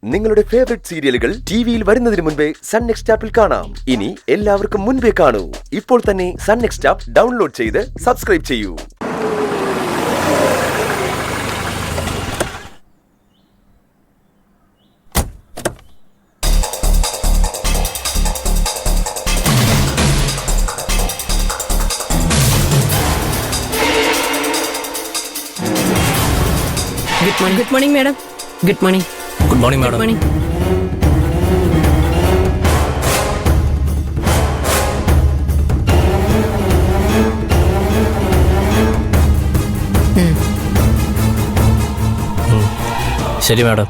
നിങ്ങളുടെ ഫേവറേറ്റ് സീരിയലുകൾ ടിവിയിൽ വരുന്നതിന് മുൻപേ സൺ നെക്സ്റ്റ് ആപ്പിൽ കാണാം. ഇനി എല്ലാവർക്കും മുൻപേ കാണൂ. ഇപ്പോൾ തന്നെ സൺ നെക്സ്റ്റ് ആപ്പ് ഡൗൺലോഡ് ചെയ്ത് സബ്സ്ക്രൈബ് ചെയ്യൂ. Good morning, madam. Good morning. Good morning, madam. Good morning. ശരി madam.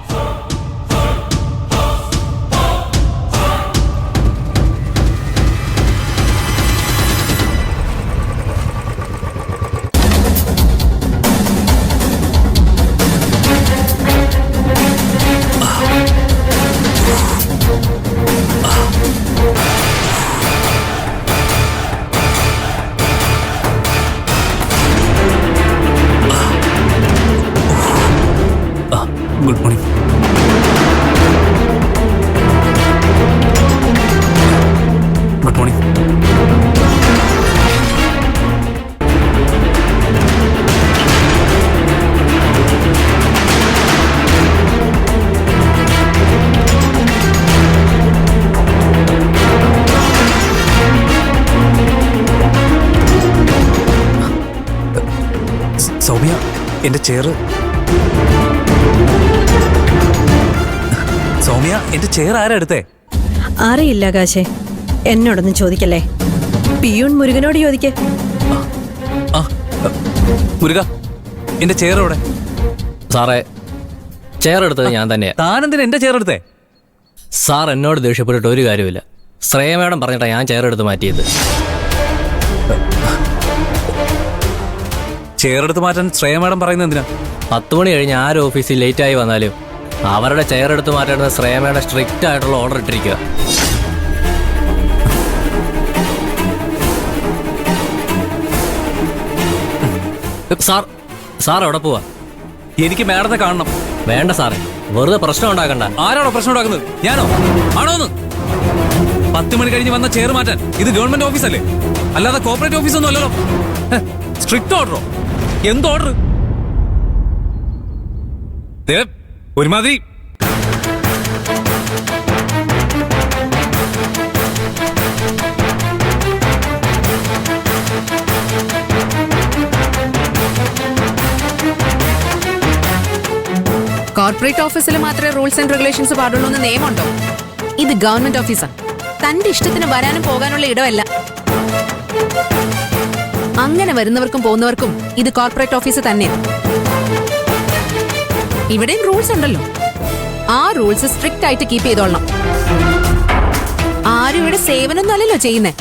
Good morning. Good morning. Soumya, എന്റെ ചെയർ. സൗമ്യ, എന്റെ ചെയർ ആരാ എടുത്തേ? അറിയില്ല കാശേ, എന്നോടൊന്നും ചോദിക്കല്ലേ. പിയൂൺ മുരുകനോട് ചോദിക്കേ. മുരുക, എന്റെ ചെയർ എവിടെ? സാറേ, ചെയർ എടുത്തത് ഞാൻ തന്നെയാ. താനെന്തിനാ എന്റെ ചെയർ എടുത്തേ? സാർ എന്നോട് ദേഷ്യപ്പെട്ടിട്ട് ഒരു കാര്യമില്ല. ശ്രേയ മേഡം പറഞ്ഞിട്ടാ ഞാൻ ചെയർ എടുത്ത് മാറ്റിയത്. ചെയർ എടുത്ത് മാറ്റാൻ ശ്രേയ മാഡം പറയുന്നത് എന്തിനാ? 10 മണി കഴിഞ്ഞ് ആര് ഓഫീസിൽ ലേറ്റായി വന്നാലും അവരുടെ ചെയർ എടുത്ത് മാറ്റേണ്ടത് ശ്രേയ മേഡം സ്ട്രിക്റ്റ് ആയിട്ടുള്ള ഓർഡർ ഇട്ടിരിക്കുക. സാർ എവിടെ പോവാ? എനിക്ക് മാഡത്തെ കാണണം. വേണ്ട സാറേ, വെറുതെ പ്രശ്നം ഉണ്ടാക്കണ്ട. ആരാണോ പ്രശ്നം ഉണ്ടാക്കുന്നത്? ഞാനോ? ആണോന്ന്? 10 മണി കഴിഞ്ഞ് വന്ന ചെയർ മാറ്റാൻ ഇത് ഗവൺമെന്റ് ഓഫീസല്ലേ, അല്ലാതെ കോർപ്പറേറ്റ് ഓഫീസൊന്നും അല്ലല്ലോ. സ്ട്രിക്റ്റ് ഓർഡറോ? എന്ത് ഓർഡർ? ഒരുമാതിരി. കോർപ്പറേറ്റ് ഓഫീസിൽ മാത്രമേ റൂൾസ് ആൻഡ് റെഗുലേഷൻസ് പാടുള്ളൂ എന്ന് നിയമമുണ്ടോ? ഇത് ഗവൺമെന്റ് ഓഫീസാണ്. തന്റെ ഇഷ്ടത്തിന് വരാനും പോകാനുള്ള ഇടമല്ല. അങ്ങനെ വരുന്നവർക്കും പോകുന്നവർക്കും ഇത് കോർപ്പറേറ്റ് ഓഫീസ് തന്നെയാണ്. ഇവിടെയും റൂൾസ് ഉണ്ടല്ലോ. ആ റൂൾസ് സ്ട്രിക്റ്റ് ആയിട്ട് കീപ്പ് ചെയ്തോളണം. ആരും ഇവിടെ സേവനമൊന്നും അല്ലല്ലോ ചെയ്യുന്നേ.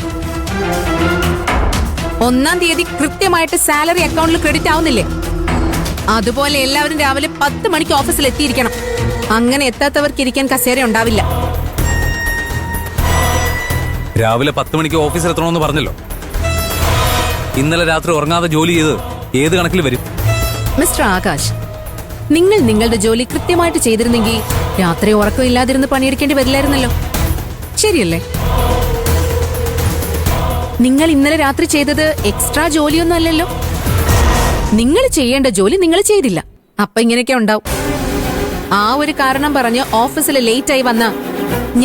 1-ാം തീയതി കൃത്യമായിട്ട് സാലറി അക്കൗണ്ടിൽ ക്രെഡിറ്റ് ആവുന്നില്ലേ? അതുപോലെ എല്ലാവരും രാവിലെ 10 മണിക്ക് ഓഫീസിൽ എത്തിയിരിക്കണം. അങ്ങനെ എത്താത്തവർക്ക് ഇരിക്കാൻ കസേര ഉണ്ടാവില്ല. രാവിലെ 10 മണിക്ക് ഓഫീസിൽ എത്തണമെന്ന് പറഞ്ഞല്ലോ. ഇന്നലെ രാത്രി ഉറങ്ങാതെ ജോലി ചെയ്ത് ഏത് കണക്കിൽ വരും? മിസ്റ്റർ ആകാശ്, നിങ്ങൾ നിങ്ങളുടെ ജോലി കൃത്യമായിട്ട് ചെയ്തിരുന്നെങ്കിൽ രാത്രി ഉറക്കമില്ലാതിരുന്ന് പണിയെടുക്കേണ്ടി വരില്ലായിരുന്നല്ലോ. ശരിയല്ലേ? നിങ്ങൾ ഇന്നലെ രാത്രി ചെയ്തത് എക്സ്ട്രാ ജോലിയൊന്നും അല്ലല്ലോ. നിങ്ങൾ ചെയ്യേണ്ട ജോലി നിങ്ങൾ ചെയ്തില്ല. അപ്പൊ ഇങ്ങനെയൊക്കെ ഉണ്ടാവും. ആ ഒരു കാരണം പറഞ്ഞ് ഓഫീസിൽ ലേറ്റ് ആയി വന്ന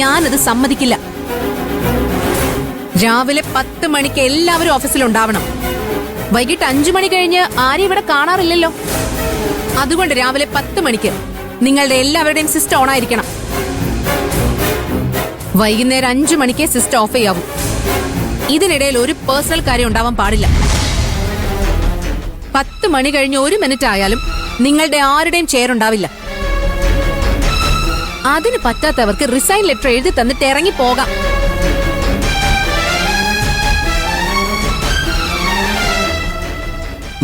ഞാനത് സമ്മതിക്കില്ല. രാവിലെ 10 മണിക്ക് എല്ലാവരും ഓഫീസിൽ ഉണ്ടാവണം. വൈകിട്ട് 5 മണി കഴിഞ്ഞ് ആരും ഇവിടെ കാണാറില്ലല്ലോ. അതുകൊണ്ട് രാവിലെ 10 മണിക്ക് നിങ്ങളുടെ എല്ലാവരുടെയും സിസ്റ്റം ഓൺ ആയിരിക്കണം. വൈകുന്നേരം 5 മണിക്ക് സിസ്റ്റം ഓഫ് ചെയ്യാവൂ. ഇതിനിടയിൽ ഒരു പേഴ്സണൽ കാര്യം ഉണ്ടാവാൻ പാടില്ല. 10 മണി കഴിഞ്ഞ് 1 മിനിറ്റ് ആയാലും നിങ്ങളുടെ ആരുടെയും ചെയർ ഉണ്ടാവില്ല. അതിന് പറ്റാത്തവർക്ക് റിസൈൻ ലെറ്റർ എഴുതി തന്നിട്ട് ഇറങ്ങി പോകാം.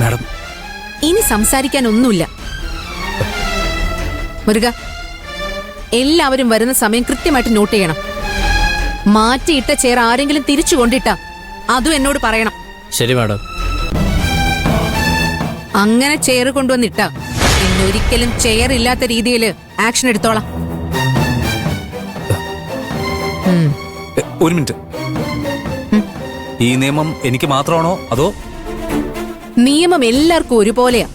മാഡം, ഇനി സംസാരിക്കാൻ ഒന്നുമില്ല. മുരുക, എല്ലാവരും വരുന്ന സമയം കൃത്യമായിട്ട് നോട്ട് ചെയ്യണം. മാറ്റിയിട്ട ചെയർ ആരെങ്കിലും തിരിച്ചു കൊണ്ടിട്ടാ അതും എന്നോട് പറയണം. ശരി മാഡം. അങ്ങനെ ചെയർ കൊണ്ടുവന്നിട്ടാ ഇന്നൊരിക്കലും ചെയർ ഇല്ലാത്ത രീതിയിൽ ആക്ഷൻ എടുത്തോളാം. ഒരു മിനിറ്റ്. ഈ നിയമം എനിക്ക് മാത്രമാണോ അതോ? നിയമം എല്ലാവർക്കും ഒരുപോലെയാ.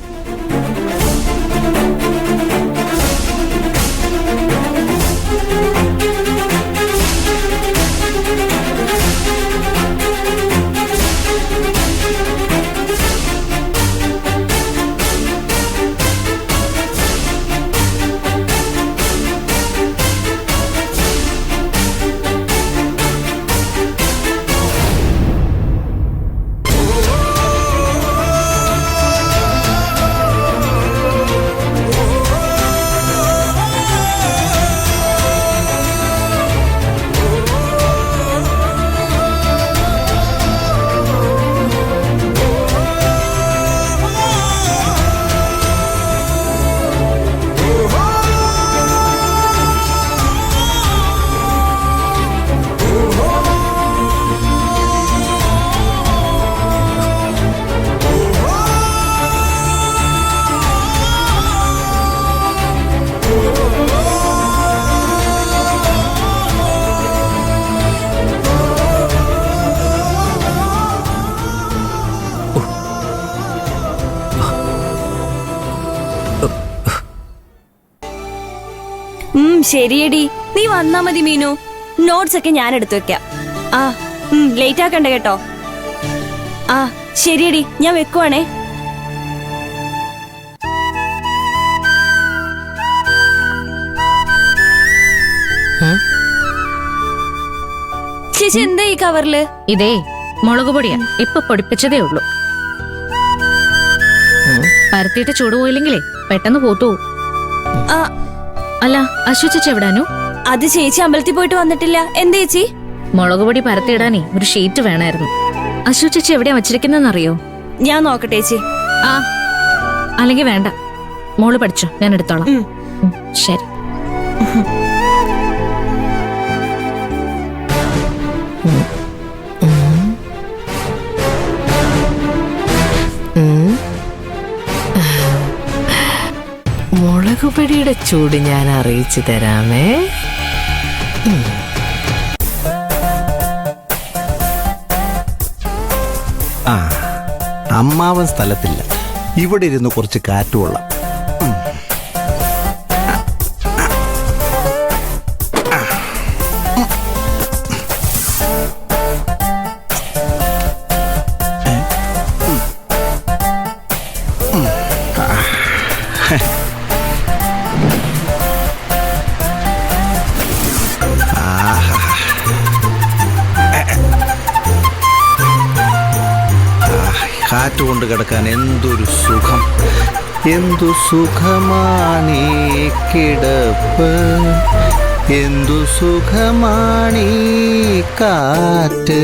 ശരിയടി, നീ വന്നാ മതി മീനു. നോട്ട്സ് ഒക്കെ ഞാൻ എടുത്തു വെക്കാം. ആ ലേറ്റ് ആക്കണ്ട കേട്ടോ. ആ ശരിയടി, ഞാൻ വെക്കുവാണേ. ചേച്ചി എന്താ ഈ കവറില്? ഇതേ മുളക് പൊടിയാ, ഇപ്പൊ പൊടിപ്പിച്ചതേ ഉള്ളൂ. പരത്തിയിട്ട് ചൂട് പോയില്ലെങ്കിലേ പെട്ടെന്ന് പോത്തു. അല്ല, അശ്വ ചേച്ചി എവിടാനു? അത് ചേച്ചി അമ്പലത്തിൽ പോയിട്ട് വന്നിട്ടില്ല. എന്താ ചേച്ചി? മുളക് പൊടി പരത്തിയിടാനേ ഒരു ഷീറ്റ് വേണമായിരുന്നു. അശ്വ ചേച്ചി എവിടെയാ വച്ചിരിക്കുന്നറിയോ? ഞാൻ നോക്കട്ടെ ചേച്ചി. ആ അല്ലെങ്കിൽ വേണ്ട, മോള് പഠിച്ചോ, ഞാൻ എടുത്തോളാം. ശരി. മുളകുപൊടിയുടെ ചൂട് ഞാൻ അറിയിച്ചു തരാമേ. ആ, അമ്മാവൻ സ്ഥലത്തില്ല, ഇവിടെ ഇരുന്ന് കുറച്ച് കാറ്റുകൊള്ളാം. കാറ്റുകൊണ്ട് കിടക്കാൻ എന്തൊരു സുഖം, എന്തു സുഖമാണീ കിടപ്പ്, എന്തു സുഖമാണീ കാറ്റ്.